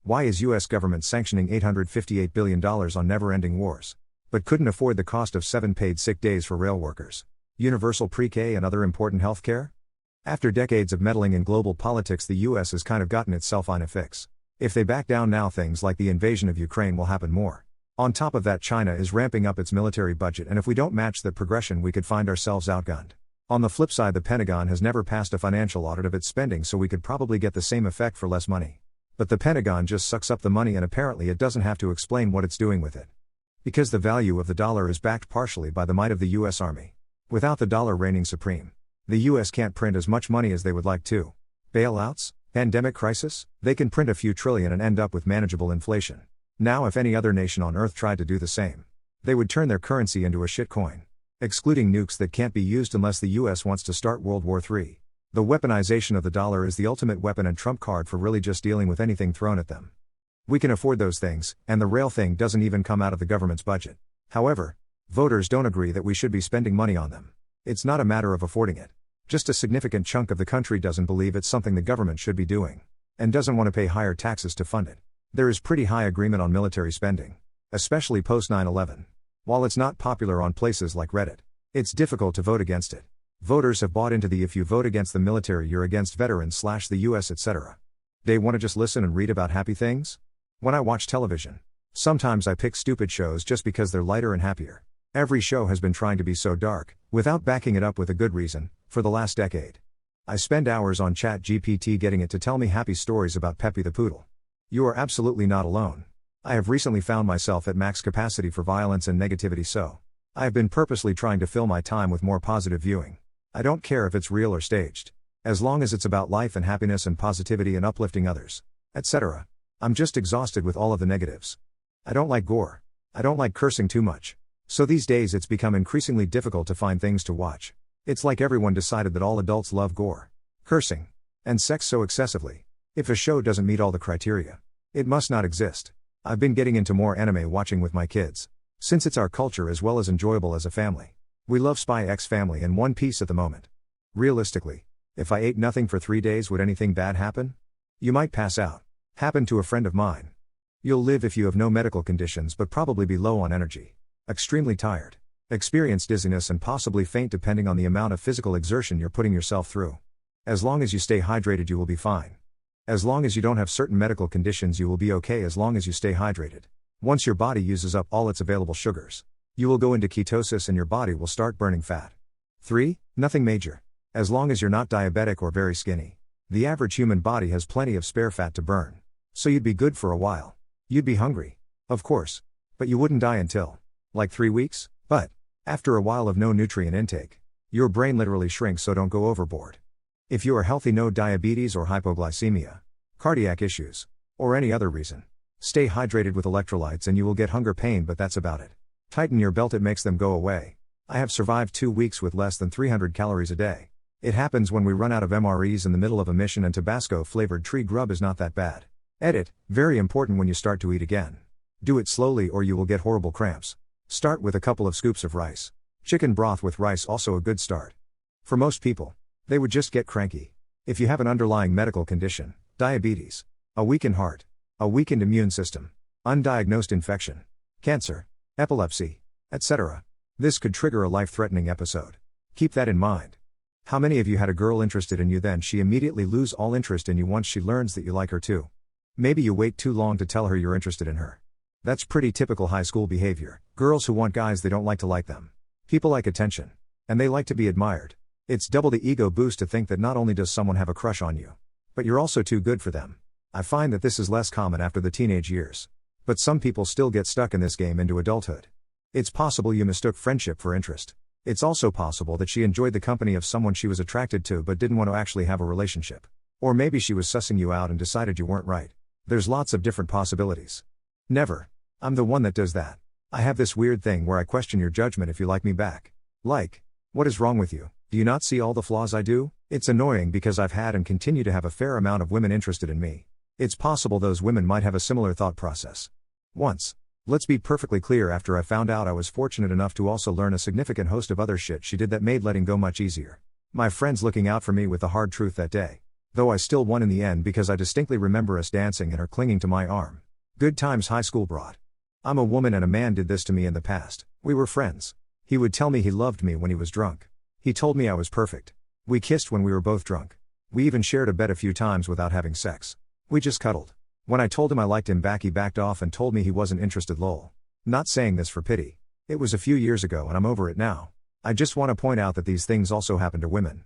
Why is US government sanctioning $858 billion on never-ending wars? But couldn't afford the cost of 7 paid sick days for rail workers, universal pre-K and other important health care? After decades of meddling in global politics, the US has kind of gotten itself on a fix. If they back down now, things like the invasion of Ukraine will happen more. On top of that, China is ramping up its military budget, and if we don't match that progression, we could find ourselves outgunned. On the flip side, the Pentagon has never passed a financial audit of its spending, so we could probably get the same effect for less money. But the Pentagon just sucks up the money, and apparently it doesn't have to explain what it's doing with it. Because the value of the dollar is backed partially by the might of the US Army. Without the dollar reigning supreme, the US can't print as much money as they would like to. Bailouts? Pandemic crisis? They can print a few trillion and end up with manageable inflation. Now, if any other nation on earth tried to do the same, they would turn their currency into a shitcoin. Excluding nukes that can't be used unless the US wants to start World War III. The weaponization of the dollar is the ultimate weapon and trump card for really just dealing with anything thrown at them. We can afford those things, and the rail thing doesn't even come out of the government's budget. However, voters don't agree that we should be spending money on them. It's not a matter of affording it. Just a significant chunk of the country doesn't believe it's something the government should be doing, and doesn't want to pay higher taxes to fund it. There is pretty high agreement on military spending, especially post 9/11. While it's not popular on places like Reddit, it's difficult to vote against it. Voters have bought into the "if you vote against the military, you're against veterans / the US, etc." They want to just listen and read about happy things? When I watch television, sometimes I pick stupid shows just because they're lighter and happier. Every show has been trying to be so dark, without backing it up with a good reason, for the last decade. I spend hours on ChatGPT getting it to tell me happy stories about Peppy the Poodle. You are absolutely not alone. I have recently found myself at max capacity for violence and negativity, so I have been purposely trying to fill my time with more positive viewing. I don't care if it's real or staged, as long as it's about life and happiness and positivity and uplifting others, etc. I'm just exhausted with all of the negatives. I don't like gore. I don't like cursing too much. So these days it's become increasingly difficult to find things to watch. It's like everyone decided that all adults love gore, cursing, and sex so excessively. If a show doesn't meet all the criteria, it must not exist. I've been getting into more anime watching with my kids, since it's our culture as well as enjoyable as a family. We love Spy X Family and One Piece at the moment. Realistically, if I ate nothing for 3 days, would anything bad happen? You might pass out. Happened to a friend of mine. You'll live if you have no medical conditions, but probably be low on energy, extremely tired, experience dizziness and possibly faint depending on the amount of physical exertion you're putting yourself through. As long as you stay hydrated, you will be fine. As long as you don't have certain medical conditions, you will be okay as long as you stay hydrated. Once your body uses up all its available sugars, you will go into ketosis and your body will start burning fat. 3. Nothing major. As long as you're not diabetic or very skinny, the average human body has plenty of spare fat to burn. So you'd be good for a while. You'd be hungry, of course, but you wouldn't die until, like 3 weeks? But, after a while of no nutrient intake, your brain literally shrinks, so don't go overboard. If you are healthy, no diabetes or hypoglycemia, cardiac issues, or any other reason, stay hydrated with electrolytes and you will get hunger pain, but that's about it. Tighten your belt, it makes them go away. I have survived 2 weeks with less than 300 calories a day. It happens when we run out of MREs in the middle of a mission, and Tabasco flavored tree grub is not that bad. Edit, very important when you start to eat again. Do it slowly or you will get horrible cramps. Start with a couple of scoops of rice. Chicken broth with rice also a good start. For most people, they would just get cranky. If you have an underlying medical condition, diabetes, a weakened heart, a weakened immune system, undiagnosed infection, cancer, epilepsy, etc., this could trigger a life-threatening episode. Keep that in mind. How many of you had a girl interested in you, then she immediately lose all interest in you once she learns that you like her too? Maybe you wait too long to tell her you're interested in her. That's pretty typical high school behavior. Girls who want guys they don't like to like them. People like attention, and they like to be admired. It's double the ego boost to think that not only does someone have a crush on you, but you're also too good for them. I find that this is less common after the teenage years. But some people still get stuck in this game into adulthood. It's possible you mistook friendship for interest. It's also possible that she enjoyed the company of someone she was attracted to but didn't want to actually have a relationship. Or maybe she was sussing you out and decided you weren't right. There's lots of different possibilities. Never. I'm the one that does that. I have this weird thing where I question your judgment if you like me back. Like, what is wrong with you? Do you not see all the flaws I do? It's annoying because I've had and continue to have a fair amount of women interested in me. It's possible those women might have a similar thought process. Once. Let's be perfectly clear, after I found out, I was fortunate enough to also learn a significant host of other shit she did that made letting go much easier. My friends looking out for me with the hard truth that day. Though I still won in the end because I distinctly remember us dancing and her clinging to my arm. Good times high school brought. I'm a woman and a man did this to me in the past. We were friends. He would tell me he loved me when he was drunk. He told me I was perfect. We kissed when we were both drunk. We even shared a bed a few times without having sex. We just cuddled. When I told him I liked him back, he backed off and told me he wasn't interested. Lol. Not saying this for pity. It was a few years ago and I'm over it now. I just want to point out that these things also happen to women.